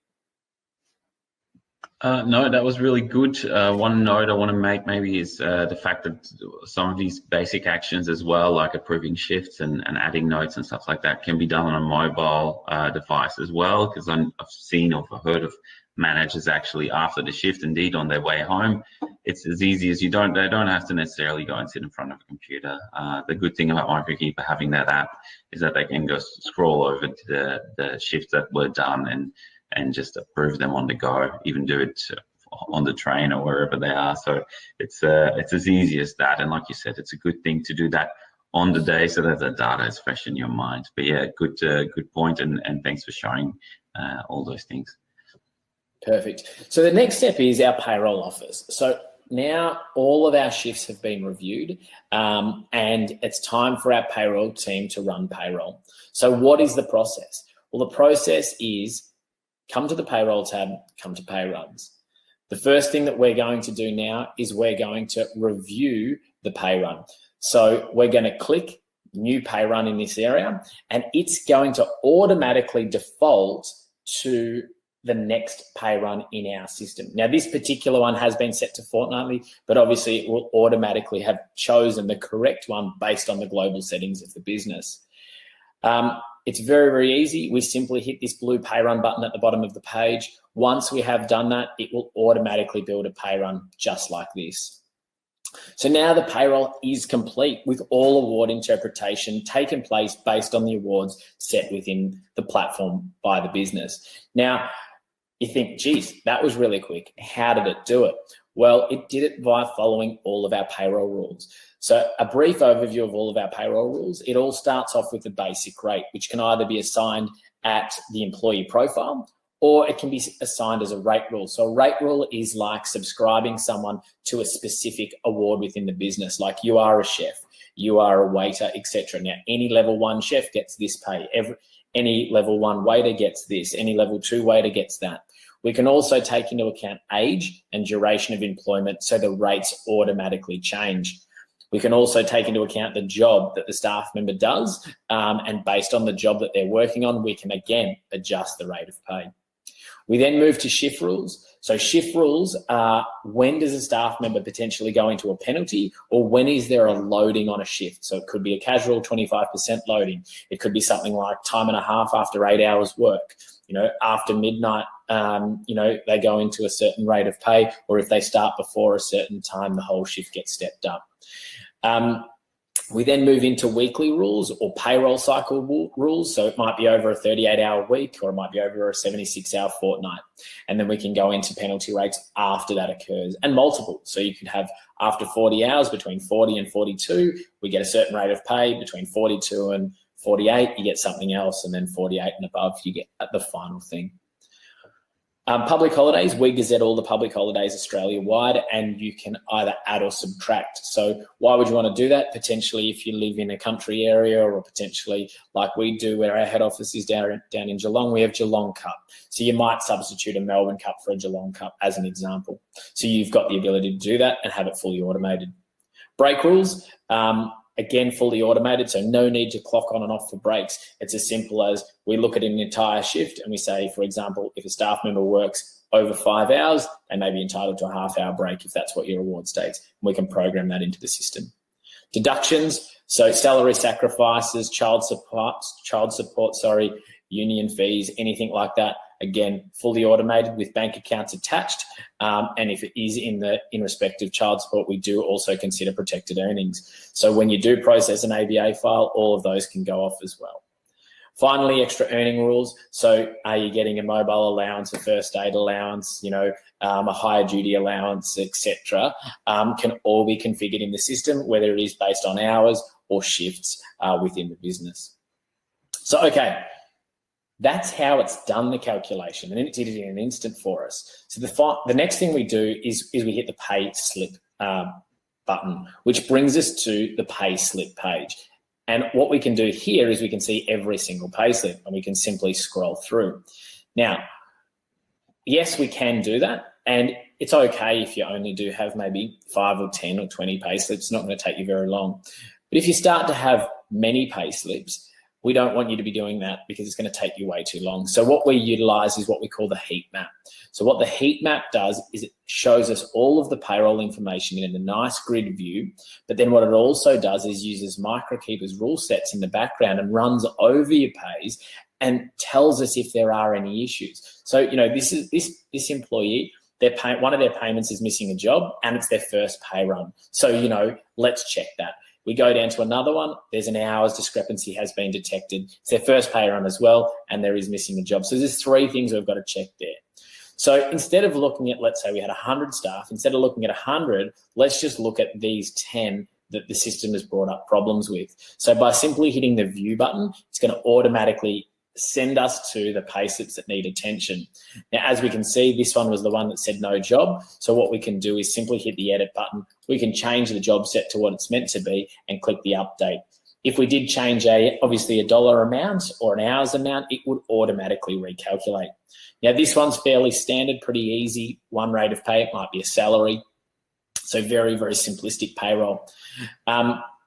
Speaker 1: No, that was really good. One note I want to make maybe is the fact that some of these basic actions as well, like approving shifts and adding notes and stuff like that, can be done on a mobile device as well, because I've seen or heard of managers actually after the shift, indeed on their way home. It's as easy as they don't have to necessarily go and sit in front of a computer. The good thing about Microkeeper having that app is that they can go scroll over to the shifts that were done and just approve them on the go, even do it on the train or wherever they are. So it's as easy as that. And like you said, it's a good thing to do that on the day so that the data is fresh in your mind. But yeah, good point, and thanks for showing all those things.
Speaker 2: Perfect. So the next step is our payroll office. So now all of our shifts have been reviewed, and it's time for our payroll team to run payroll. So what is the process? Well, the process is come to the payroll tab, come to pay runs. The first thing that we're going to do now is we're going to review the pay run. So we're going to click new pay run in this area, and it's going to automatically default to the next pay run in our system. Now, this particular one has been set to fortnightly, but obviously it will automatically have chosen the correct one based on the global settings of the business. It's very, very easy. We simply hit this blue pay run button at the bottom of the page. Once we have done that, it will automatically build a pay run just like this. So now the payroll is complete with all award interpretation taking place based on the awards set within the platform by the business. Now, you think, geez, that was really quick. How did it do it? Well, it did it by following all of our payroll rules. So a brief overview of all of our payroll rules. It all starts off with the basic rate, which can either be assigned at the employee profile or it can be assigned as a rate rule. So a rate rule is like subscribing someone to a specific award within the business, like you are a chef, you are a waiter, etc. Now, any level 1 chef gets this pay. Any level 1 waiter gets this. Any level 2 waiter gets that. We can also take into account age and duration of employment, so the rates automatically change. We can also take into account the job that the staff member does, and based on the job that they're working on, we can again adjust the rate of pay. We then move to shift rules. So shift rules are when does a staff member potentially go into a penalty, or when is there a loading on a shift? So it could be a casual 25% loading. It could be something like time and a half after 8 hours work. After midnight, they go into a certain rate of pay, or if they start before a certain time, the whole shift gets stepped up. We then move into weekly rules or payroll cycle rules. So it might be over a 38-hour week, or it might be over a 76-hour fortnight. And then we can go into penalty rates after that occurs, and multiple. So you could have after 40 hours, between 40 and 42, we get a certain rate of pay. Between 42 and 48, you get something else, and then 48 and above, you get the final thing. Public holidays, we gazette all the public holidays Australia-wide, and you can either add or subtract. So why would you want to do that? Potentially if you live in a country area, or potentially like we do where our head office is down in Geelong, we have Geelong Cup. So you might substitute a Melbourne Cup for a Geelong Cup as an example. So you've got the ability to do that and have it fully automated. Break rules, again, fully automated, so no need to clock on and off for breaks. It's as simple as we look at an entire shift and we say, for example, if a staff member works over 5 hours, they may be entitled to a half-hour break if that's what your award states. We can program that into the system. Deductions, so salary sacrifices, child support, union fees, anything like that. Again, fully automated with bank accounts attached. And if it is in respect of child support, we do also consider protected earnings. So when you do process an ABA file, all of those can go off as well. Finally, extra earning rules. So are you getting a mobile allowance, a first aid allowance, a higher duty allowance, etc., can all be configured in the system, whether it is based on hours or shifts within the business. So, okay. That's how it's done the calculation, and it did it in an instant for us. So the next thing we do is we hit the pay slip button, which brings us to the pay slip page. And what we can do here is we can see every single payslip and we can simply scroll through. Now, yes, we can do that. And it's okay if you only do have maybe 5 or 10 or 20 payslips. It's not going to take you very long. But if you start to have many payslips, we don't want you to be doing that because it's going to take you way too long. So what we utilize is what we call the heat map. So what the heat map does is it shows us all of the payroll information in a nice grid view. But then what it also does is uses Microkeeper's rule sets in the background and runs over your pays and tells us if there are any issues. So, you know, this employee, one of their payments is missing a job and it's their first pay run. So, you know, let's check that. We go down to another one, there's an hours discrepancy has been detected. It's their first pay run as well, and there is missing a job. So there's 3 things we've got to check there. So instead of looking at, let's say we had 100 staff, instead of looking at 100, let's just look at these 10 that the system has brought up problems with. So by simply hitting the view button, it's going to automatically send us to the payslips that need attention. Now, as we can see, this one was the one that said no job. So what we can do is simply hit the edit button. We can change the job set to what it's meant to be and click the update. If we did change obviously a dollar amount or an hours amount, it would automatically recalculate. Now, this one's fairly standard, pretty easy. One rate of pay, it might be a salary. So very, very simplistic payroll.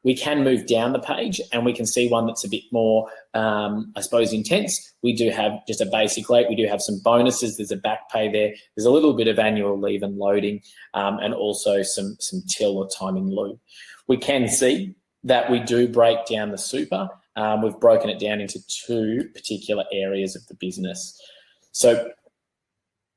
Speaker 2: We can move down the page and we can see one that's a bit more, I suppose, intense. We do have just a basic rate. We do have some bonuses. There's a back pay there. There's a little bit of annual leave and loading, and also some till or time in lieu. We can see that we do break down the super. We've broken it down into 2 particular areas of the business. So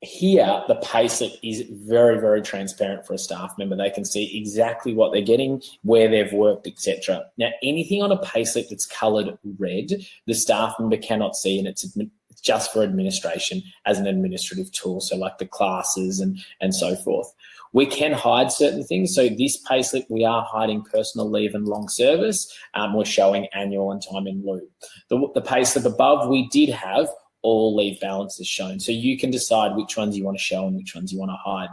Speaker 2: here, the payslip is very, very transparent for a staff member. They can see exactly what they're getting, where they've worked, etc. Now, anything on a payslip that's coloured red, the staff member cannot see, and it's just for administration as an administrative tool, so like the classes and so forth. We can hide certain things. So this payslip, we are hiding personal leave and long service. We're showing annual and time in lieu. The payslip above, we did have all leave balances shown. So you can decide which ones you want to show and which ones you want to hide.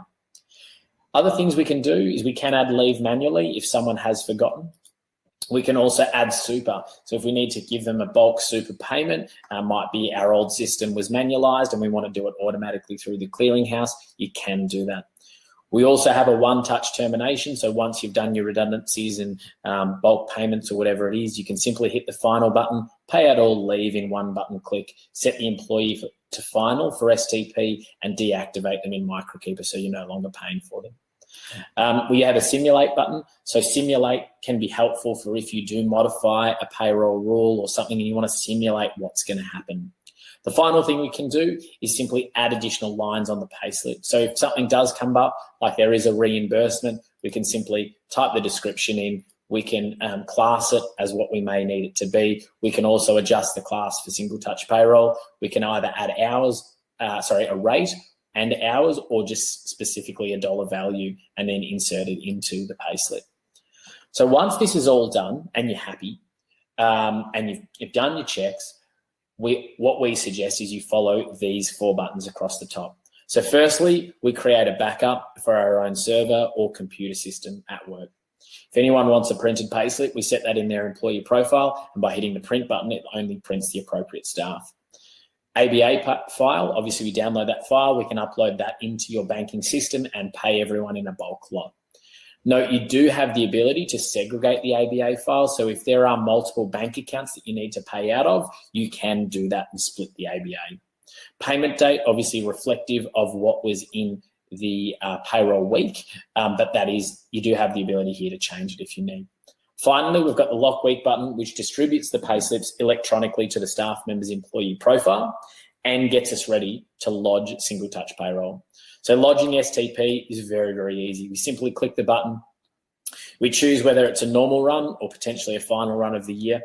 Speaker 2: Other things we can do is we can add leave manually if someone has forgotten. We can also add super. So if we need to give them a bulk super payment, might be our old system was manualized and we want to do it automatically through the clearinghouse, you can do that. We also have a one-touch termination. So once you've done your redundancies and bulk payments or whatever it is, you can simply hit the final button, pay out all leave in one button click, set the employee to final for STP and deactivate them in Microkeeper so you're no longer paying for them. We have a simulate button. So simulate can be helpful for if you do modify a payroll rule or something and you want to simulate what's going to happen. The final thing we can do is simply add additional lines on the payslip. So if something does come up, like there is a reimbursement, we can simply type the description in. We can class it as what we may need it to be. We can also adjust the class for single touch payroll. We can either add a rate and hours, or just specifically a dollar value and then insert it into the payslip. So once this is all done and you're happy and you've done your checks, what we suggest is you follow these 4 buttons across the top. So firstly, we create a backup for our own server or computer system at work. If anyone wants a printed payslip, we set that in their employee profile, and by hitting the print button, it only prints the appropriate staff. ABA file, obviously we download that file, we can upload that into your banking system and pay everyone in a bulk lot. Note, you do have the ability to segregate the ABA file. So if there are multiple bank accounts that you need to pay out of, you can do that and split the ABA. Payment date, obviously reflective of what was in the payroll week, but that is, you do have the ability here to change it if you need. Finally, we've got the lock week button, which distributes the payslips electronically to the staff member's employee profile and gets us ready to lodge single touch payroll. So lodging STP is very, very easy. We simply click the button. We choose whether it's a normal run or potentially a final run of the year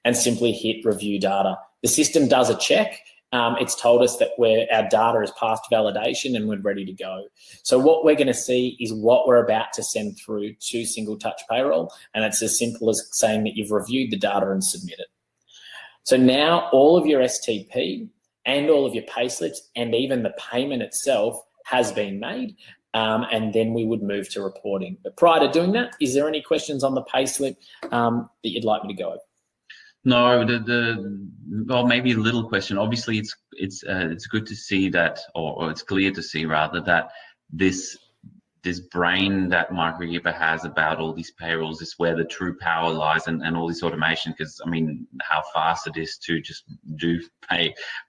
Speaker 2: and simply hit review data. The system does a check. It's told us that our data is past validation and we're ready to go. So what we're going to see is what we're about to send through to single touch payroll, and it's as simple as saying that you've reviewed the data and submit it. So now all of your STP and all of your payslips and even the payment itself has been made, and then we would move to reporting. But prior to doing that, is there any questions on the payslip that you'd like me to go over?
Speaker 1: No, well, maybe a little question. Obviously, it's good to see that, or it's clear to see rather that this this brain that Microkeeper has about all these payrolls is where the true power lies, and all this automation. Because I mean, how fast it is to just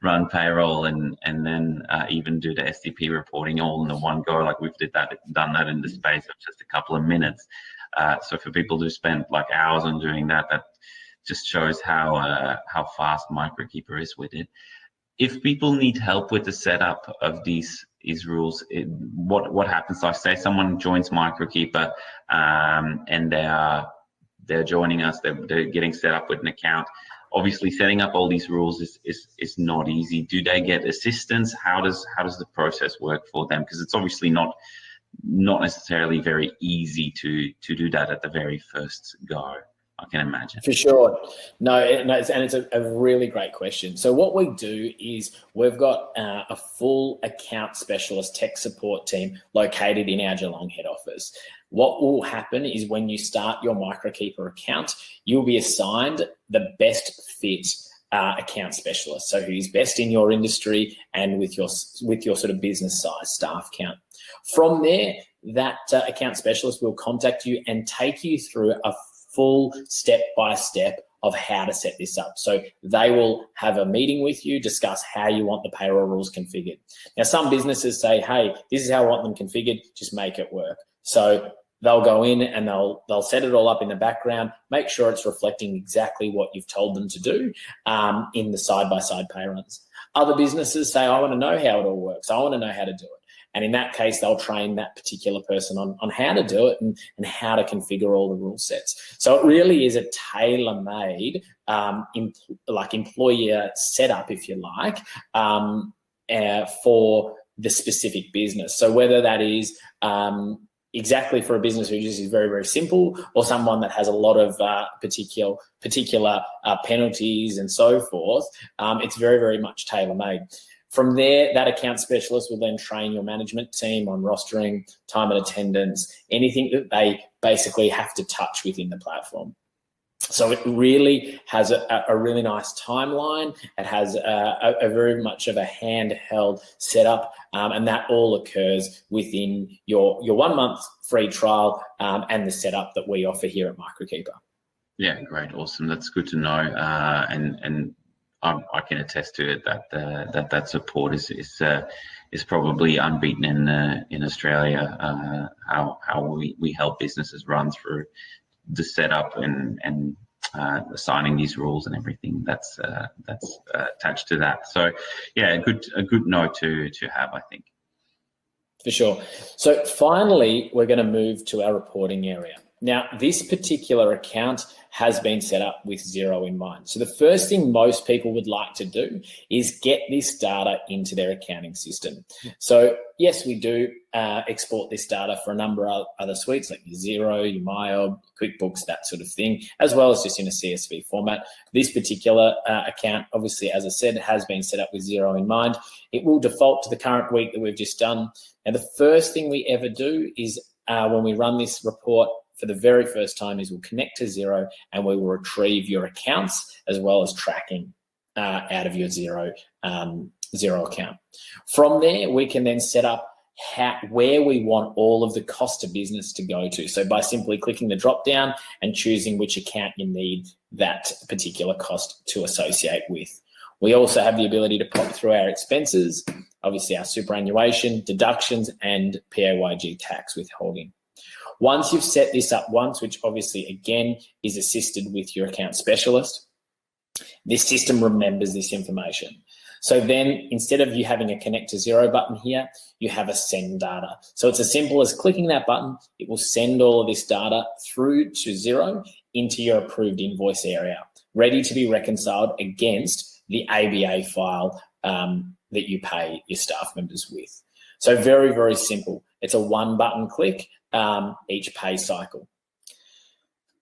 Speaker 1: run payroll, and then even do the STP reporting all in the one go. Like we've done that in the space of just a couple of minutes. So for people to spend like hours on doing that, that just shows how fast Microkeeper is with it. If people need help with the setup of these rules, what happens? Like say someone joins Microkeeper, and they're joining us, they're getting set up with an account. Obviously, setting up all these rules is not easy. Do they get assistance? How does the process work for them? Because it's obviously not necessarily very easy to do that at the very first go, I can imagine.
Speaker 2: For sure. No, and it's a really great question. So what we do is we've got a full account specialist tech support team located in our Geelong head office. What will happen is when you start your Microkeeper account, you'll be assigned the best fit account specialist. So who's best in your industry and with your sort of business size staff count. From there, that account specialist will contact you and take you through a full step-by-step of how to set this up. So they will have a meeting with you, discuss how you want the payroll rules configured. Now, some businesses say, hey, this is how I want them configured, just make it work. So they'll go in and they'll set it all up in the background, make sure it's reflecting exactly what you've told them to do in the side-by-side pay runs. Other businesses say, I want to know how it all works. I want to know how to do it. And in that case, they'll train that particular person on how to do it and how to configure all the rule sets. So it really is a tailor-made employer setup, if you like, for the specific business. So whether that is exactly for a business who just is very, very simple, or someone that has a lot of particular penalties and so forth, it's very, very much tailor-made. From there, that account specialist will then train your management team on rostering, time and attendance, anything that they basically have to touch within the platform. So it really has a really nice timeline. It has a very much of a handheld setup, and that all occurs within your 1 month free trial and the setup that we offer here at Microkeeper.
Speaker 1: Yeah, great, awesome. That's good to know, and I can attest to it that support is probably unbeaten in Australia. How we help businesses run through the setup and assigning these rules and everything that's attached to that. So yeah, a good note to have, I think.
Speaker 2: For sure. So finally, we're going to move to our reporting area. Now, this particular account has been set up with Xero in mind. So the first thing most people would like to do is get this data into their accounting system. So yes, we do export this data for a number of other suites like your Xero, your MyOb, QuickBooks, that sort of thing, as well as just in a CSV format. This particular account, obviously, as I said, has been set up with Xero in mind. It will default to the current week that we've just done. And the first thing we ever do is when we run this report for the very first time is we'll connect to Xero and we will retrieve your accounts as well as tracking out of your Xero account. From there, we can then set up where we want all of the cost of business to go to. So by simply clicking the drop down and choosing which account you need that particular cost to associate with. We also have the ability to pop through our expenses, obviously our superannuation, deductions, and PAYG tax withholding. Once you've set this up once, which obviously, again, is assisted with your account specialist, this system remembers this information. So then instead of you having a connect to Xero button here, you have a send data. So it's as simple as clicking that button. It will send all of this data through to Xero into your approved invoice area, ready to be reconciled against the ABA file that you pay your staff members with. So very, very simple. It's a one button click each pay cycle.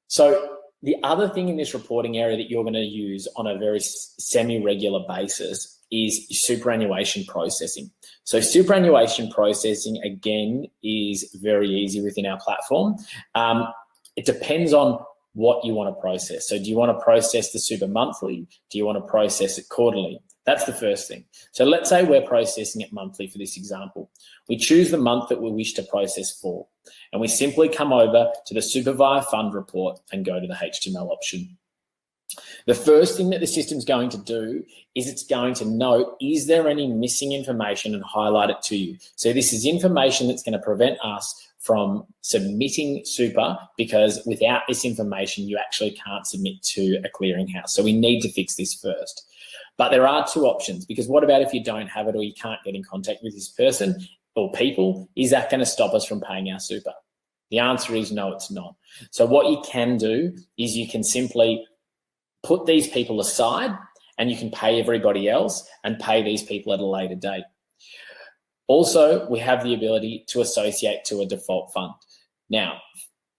Speaker 2: So the other thing in this reporting area that you're going to use on a very semi-regular basis is superannuation processing. So superannuation processing, again, is very easy within our platform. It depends on what you want to process. So do you want to process the super monthly? Do you want to process it quarterly? That's the first thing. So let's say we're processing it monthly for this example. We choose the month that we wish to process for, and we simply come over to the super via fund report and go to the HTML option. The first thing that the system's going to do is it's going to note, is there any missing information, and highlight it to you. So this is information that's going to prevent us from submitting super, because without this information, you actually can't submit to a clearinghouse. So we need to fix this first. But there are two options, because what about if you don't have it or you can't get in contact with this person or people? Is that going to stop us from paying our super? The answer is no, it's not. So what you can do is you can simply put these people aside, and you can pay everybody else and pay these people at a later date. Also, we have the ability to associate to a default fund. Now,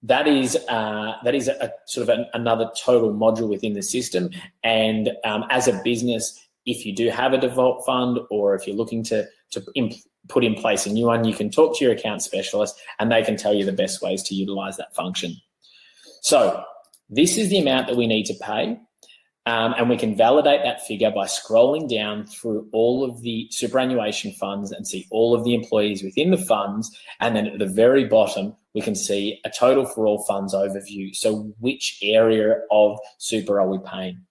Speaker 2: that is a sort of another total module within the system. And as a business, if you do have a default fund, or if you're looking to put in place a new one, you can talk to your account specialist and they can tell you the best ways to utilize that function. So this is the amount that we need to pay. And we can validate that figure by scrolling down through all of the superannuation funds and see all of the employees within the funds. And then at the very bottom, we can see a total for all funds overview. So which area of super are we paying?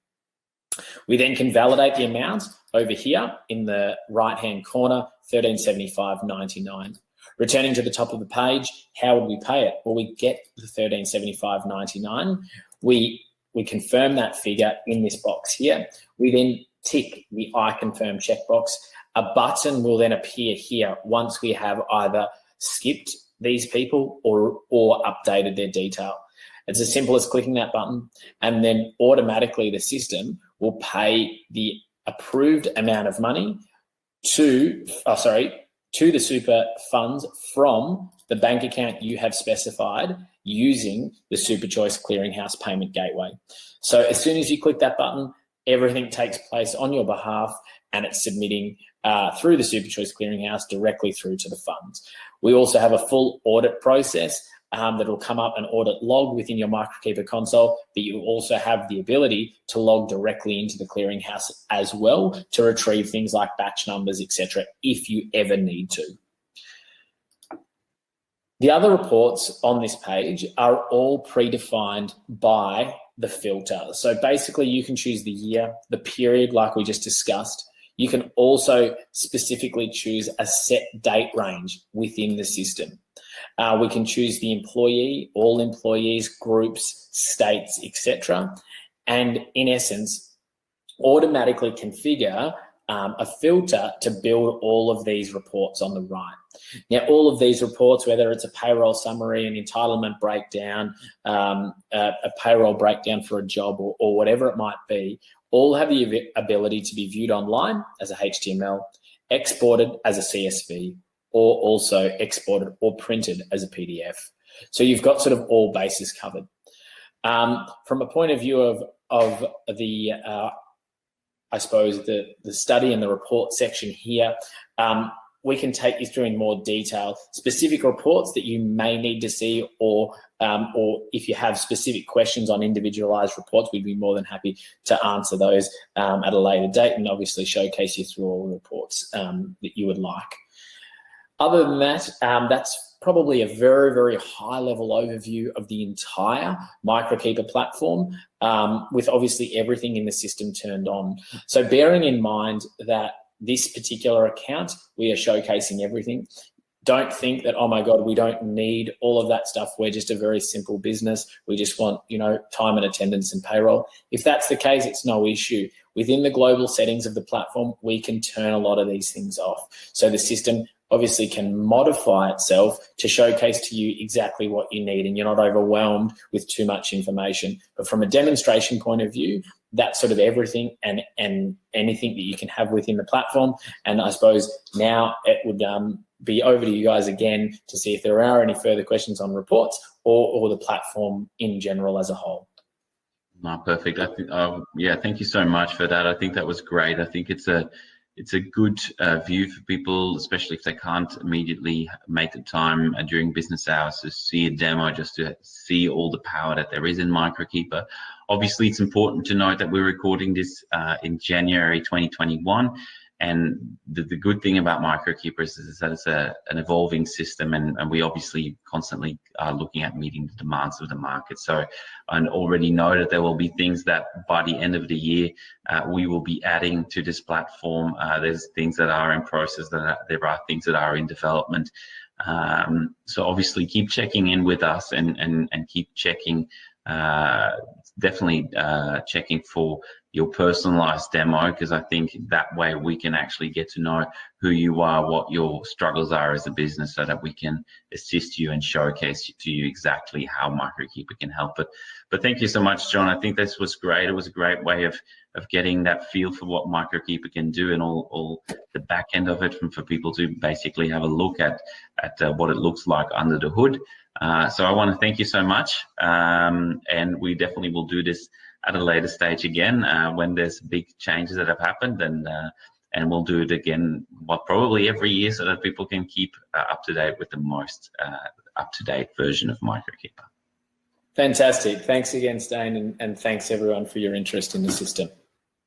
Speaker 2: We then can validate the amount over here in the right-hand corner, $1375.99. Returning to the top of the page, how would we pay it? Well, we get the $1375.99. We confirm that figure in this box here. We then tick the I confirm checkbox. A button will then appear here once we have either skipped these people or updated their detail. It's as simple as clicking that button, and then automatically the system will pay the approved amount of money to the super funds from the bank account you have specified using the Super Choice Clearinghouse Payment Gateway. So as soon as you click that button, everything takes place on your behalf, and it's submitting through the Super Choice Clearinghouse directly through to the funds. We also have a full audit process that will come up, an audit log within your Microkeeper console, but you also have the ability to log directly into the clearinghouse as well to retrieve things like batch numbers, etc., if you ever need to. The other reports on this page are all predefined by the filter. So basically you can choose the year, the period like we just discussed. You can also specifically choose a set date range within the system. We can choose the employee, all employees, groups, states, etc. And in essence, automatically configure a filter to build all of these reports on the right. Now, all of these reports, whether it's a payroll summary, an entitlement breakdown, a payroll breakdown for a job, or whatever it might be, all have the ability to be viewed online as a HTML, exported as a CSV, or also exported or printed as a PDF. So you've got sort of all bases covered. From a point of view of the I suppose the study and the report section here, we can take you through in more detail specific reports that you may need to see, or if you have specific questions on individualized reports, we'd be more than happy to answer those at a later date, and obviously showcase you through all the reports that you would like. Other than that, that's probably a very, very high-level overview of the entire Microkeeper platform, with obviously everything in the system turned on. So bearing in mind that this particular account, we are showcasing everything. Don't think that, oh my God, we don't need all of that stuff. We're just a very simple business. We just want, time and attendance and payroll. If that's the case, it's no issue. Within the global settings of the platform, we can turn a lot of these things off. So the system obviously can modify itself to showcase to you exactly what you need, and you're not overwhelmed with too much information. But from a demonstration point of view, that's sort of everything and anything that you can have within the platform. And I suppose now it would be over to you guys again to see if there are any further questions on reports or the platform in general as a whole.
Speaker 1: No, perfect. I think, yeah, thank you so much for that. I think that was great. I think it's a it's a good view for people, especially if they can't immediately make the time during business hours to see a demo, just to see all the power that there is in Microkeeper. Obviously, it's important to note that we're recording this in January 2021. And the good thing about Microkeepers is that it's an evolving system, and we obviously constantly are looking at meeting the demands of the market. So I already know that there will be things that by the end of the year we will be adding to this platform. There's things that are in process, there are things that are in development. So obviously keep checking in with us and keep checking, definitely checking for your personalized demo, because I think that way we can actually get to know who you are, what your struggles are as a business, so that we can assist you and showcase to you exactly how Microkeeper can help. But thank you so much, John. I think this was great. It was a great way of getting that feel for what Microkeeper can do, and all the back end of it, for people to basically have a look at what it looks like under the hood. So I want to thank you so much, and we definitely will do this at a later stage again when there's big changes that have happened, and we'll do it again, probably every year, so that people can keep up to date with the most up-to-date version of Microkeeper.
Speaker 2: Fantastic. Thanks again, Stain, and thanks everyone for your interest in the system.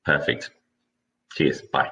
Speaker 1: Perfect. Cheers. Bye.